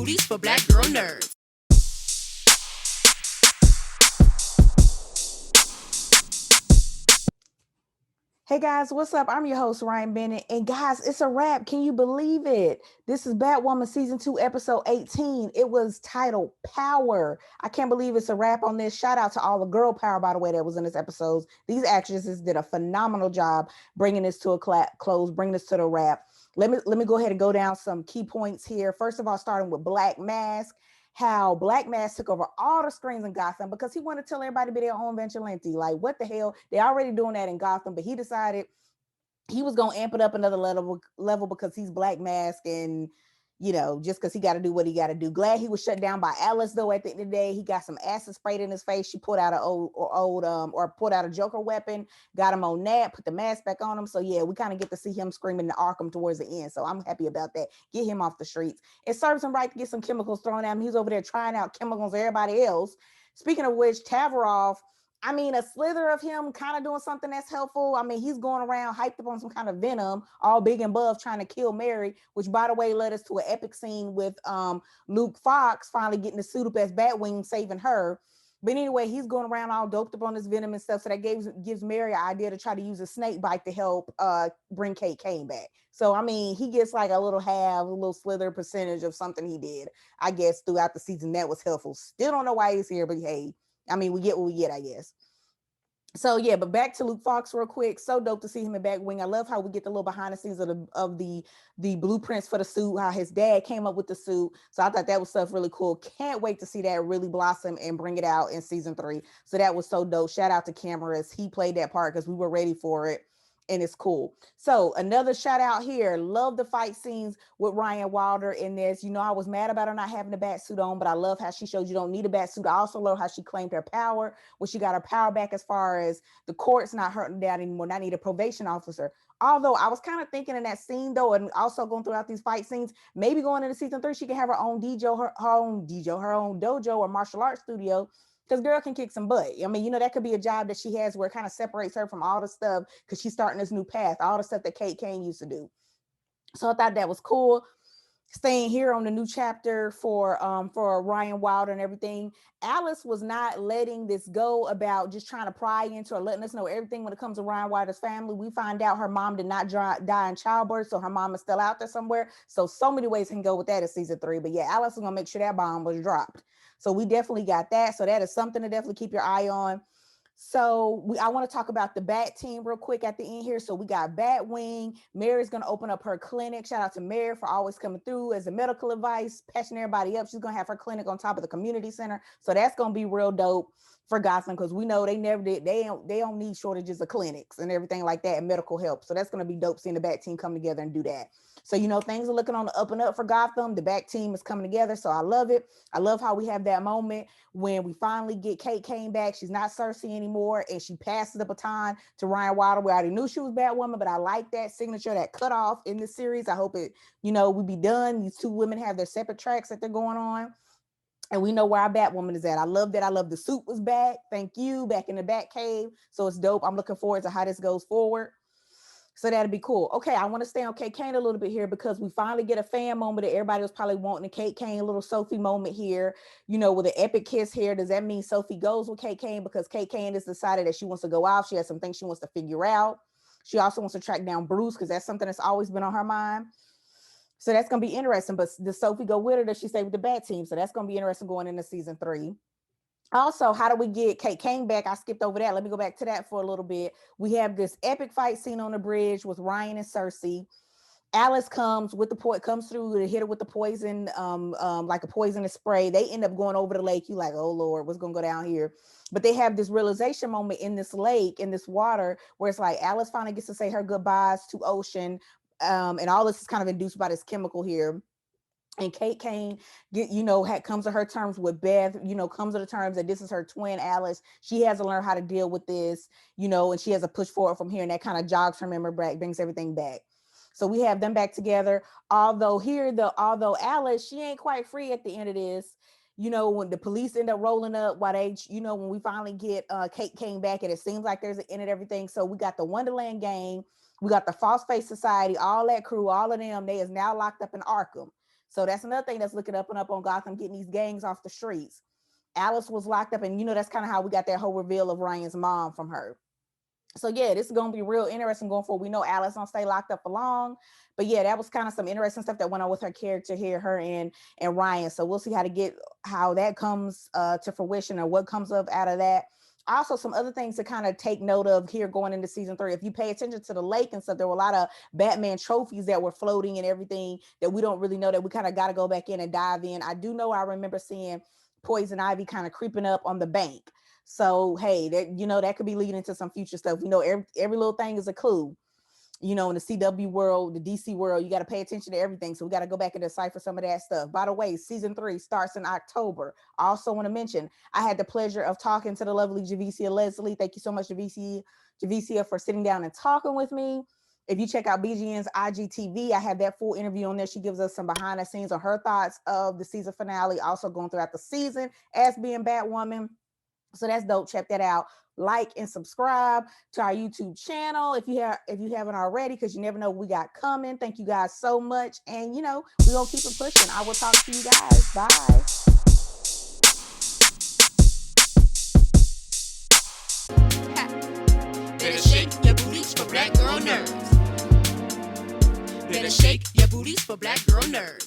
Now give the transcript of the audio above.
booties for black girl nerds. Hey guys, what's up? I'm your host, Ryanne Bennett. And guys, it's a wrap. Can you believe it? This is Batwoman Season 2, Episode 18. It was titled Power. I can't believe it's a wrap on this. Shout out to all the girl power, by the way, that was in this episode. These actresses did a phenomenal job bringing this to a close, bringing this to the wrap. Let me go ahead and go down some key points here. First of all, starting with Black Mask, how Black Mask took over all the screens in Gotham because he wanted to tell everybody to be their own vigilante. Like, what the hell? They already doing that in Gotham, but he decided he was gonna amp it up another level because he's Black Mask and just because he got to do what he got to do. Glad he was shut down by Alice though. At the end of the day, he got some acid sprayed in his face. She put out an or put out a Joker weapon, got him on that, put the mask back on him. So yeah, we kind of get to see him screaming the Arkham towards the end. So I'm happy about that. Get him off the streets. It serves him right to get some chemicals thrown at him. He's over there trying out chemicals for everybody else. Speaking of which, Tavarov, I mean, a slither of him kind of doing something that's helpful. I mean, he's going around hyped up on some kind of venom, all big and buff, trying to kill Mary, which, by the way, led us to an epic scene with Luke Fox finally getting to suit up as Batwing, saving her. But anyway, he's going around all doped up on this venom and stuff. So that gives Mary an idea to try to use a snake bite to help bring Kate Kane back. So, I mean, he gets like a little slither percentage of something he did, I guess, throughout the season. That was helpful. Still don't know why he's here, but hey, I mean, we get what we get, I guess. So yeah, but back to Luke Fox real quick. So dope to see him in Batwing. I love how we get the little behind the scenes of the blueprints for the suit, how his dad came up with the suit. So I thought that was stuff really cool. Can't wait to see that really blossom and bring it out in season 3. So that was so dope. Shout out to Cameras. He played that part because we were ready for it. And it's cool. So another shout out here. Love the fight scenes with Ryan Wilder in this. I was mad about her not having a bat suit on, but I love how she showed you don't need a bat suit. I also love how she claimed her power when she got her power back as far as the court's not hurting down anymore. Not need a probation officer. Although I was kind of thinking in that scene though, and also going throughout these fight scenes, maybe going into season 3, she can have her own her own dojo or martial arts studio because girl can kick some butt. I mean, that could be a job that she has where it kind of separates her from all the stuff because she's starting this new path, all the stuff that Kate Kane used to do. So I thought that was cool. Staying here on the new chapter for Ryan Wilder and everything. Alice was not letting this go about just trying to pry into or letting us know everything when it comes to Ryan Wilder's family. We find out her mom did not die in childbirth, so her mom is still out there somewhere. So many ways can go with that in season 3. But yeah, Alice is gonna make sure that bomb was dropped. So we definitely got that. So that is something to definitely keep your eye on. So I want to talk about the Bat team real quick at the end here. So we got Batwing. Mary's going to open up her clinic. Shout out to Mary for always coming through as a medical advice, patching everybody up. She's going to have her clinic on top of the community center. So that's going to be real dope for Gotham because we know they never did. They don't need shortages of clinics and everything like that and medical help. So that's going to be dope seeing the Bat team come together and do that. So, things are looking on the up and up for Gotham. The Bat team is coming together. So I love it. I love how we have that moment when we finally get Kate Kane back. She's not Cersei anymore, and she passes the baton to Ryan Wilder. We already knew she was Batwoman, but I like that signature, that cutoff in this series. I hope we be done. These two women have their separate tracks that they're going on. And we know where our Batwoman is at. I love that. I love the suit was back. Thank you. Back in the Batcave. So it's dope. I'm looking forward to how this goes forward. So that'd be cool. Okay, I want to stay on Kate Kane a little bit here because we finally get a fan moment that everybody was probably wanting. A Kate Kane, a little Sophie moment here, with an epic kiss here. Does that mean Sophie goes with Kate Kane because Kate Kane has decided that she wants to go out? She has some things she wants to figure out. She also wants to track down Bruce because that's something that's always been on her mind. So that's going to be interesting. But does Sophie go with her? Does she stay with the Bat team? So that's going to be interesting going into season 3. Also, how do we get Kate Kane back? I skipped over that. Let me go back to that for a little bit. We have this epic fight scene on the bridge with Ryan and Cersei. Alice comes through to hit her with the poison, like a poisonous spray. They end up going over the lake. You like, oh Lord, what's gonna go down here? But they have this realization moment in this lake, in this water, where it's like Alice finally gets to say her goodbyes to Ocean, and all this is kind of induced by this chemical here. And Kate Kane comes to her terms with Beth, comes to the terms that this is her twin Alice. She has to learn how to deal with this, and she has to push forward from here. And that kind of jogs her memory back, brings everything back. So we have them back together. Although Alice, she ain't quite free at the end of this. When the police end up rolling up, when we finally get Kate Kane back, and it seems like there's an end of everything. So we got the Wonderland gang, we got the False Face Society, all that crew, all of them, they is now locked up in Arkham. So that's another thing that's looking up and up on Gotham, getting these gangs off the streets. Alice was locked up, and that's kind of how we got that whole reveal of Ryan's mom from her. So yeah, this is gonna be real interesting going forward. We know Alice don't stay locked up for long, but yeah, that was kind of some interesting stuff that went on with her character here, her and Ryan. So we'll see how that comes to fruition, or what comes up out of that. Also, some other things to kind of take note of here going into season 3. If you pay attention to the lake and stuff, there were a lot of Batman trophies that were floating and everything that we don't really know, that we kind of got to go back in and dive in. I do know I remember seeing Poison Ivy kind of creeping up on the bank. So hey, that that could be leading to some future stuff. Every little thing is a clue. In the CW world, the DC world, you got to pay attention to everything. So we got to go back and decipher some of that stuff. By the way, season 3 starts in October. I also want to mention, I had the pleasure of talking to the lovely Javicia Leslie. Thank you so much, Javicia, for sitting down and talking with me. If you check out BGN's IGTV, I have that full interview on there. She gives us some behind the scenes on her thoughts of the season finale, also going throughout the season as being Batwoman. So that's dope. Check that out. Like and subscribe to our YouTube channel if you haven't already, because you never know what we got coming. Thank you guys so much. And we're gonna keep it pushing. I will talk to you guys. Bye. Better shake your booties for black girl nerves. Better shake your booties for black girl nerves.